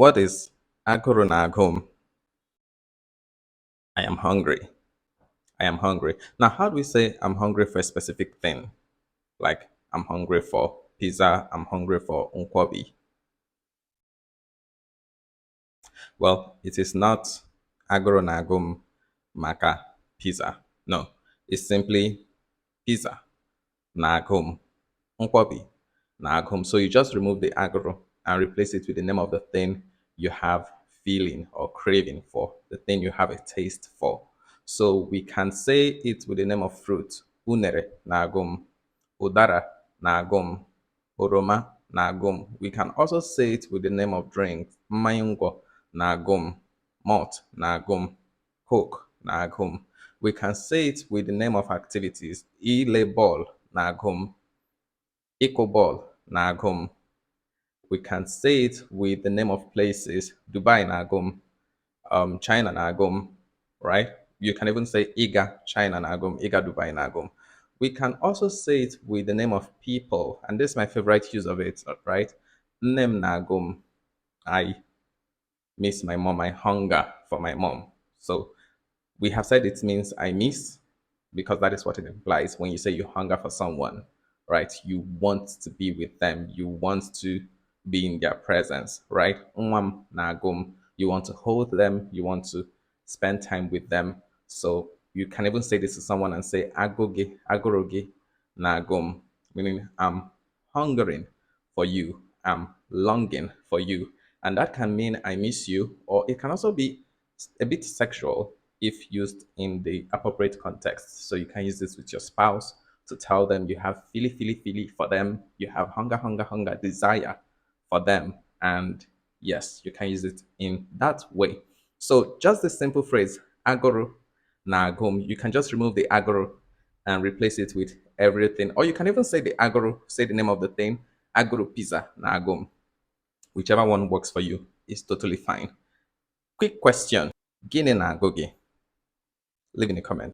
What is aguru na agum? I am hungry. I am hungry. Now, how do we say I'm hungry for a specific thing? Like I'm hungry for pizza, I'm hungry for unkwabi. Well, it is not aguru na agum maka pizza. No, it's simply pizza na agum unkwabi na agum. So you just remove the aguru and replace it with the name of the thing you have feeling or craving for, the thing you have a taste for. So we can say it with the name of fruit, unere na agum, udara na agum, oroma na agum. We can also say it with the name of drink, mayungo na agum, malt na agum, coke na agum. We can say it with the name of activities, ile ball na agum, Icobol na Agum. We can say it with the name of places, Dubai na Agum, China na Agum, right? You can even say Iga China na Agum, Iga Dubai na Agum. We can also say it with the name of people, and this is my favorite use of it, right? Nem na Agum. I miss my mom. I hunger for my mom. So we have said it means I miss because that is what it implies when you say you hunger for someone, right? You want to be with them, you want to be in their presence, right? Nwam nagum, you want to hold them, you want to spend time with them. So you can even say this to someone and say agoge, agoroge nagum, meaning I'm hungering for you, I'm longing for you. And that can mean I miss you, or it can also be a bit sexual if used in the appropriate context. So you can use this with your spouse to tell them you have feely for them, you have hunger, desire for them. And yes, you can use it in that way. So just the simple phrase, agoro na agum, you can just remove the agoro and replace it with everything. Or you can even say the agoro, say the name of the thing, agoro pizza na agum. Whichever one works for you is totally fine. Quick question. Gini na agogi? Leave in the comment.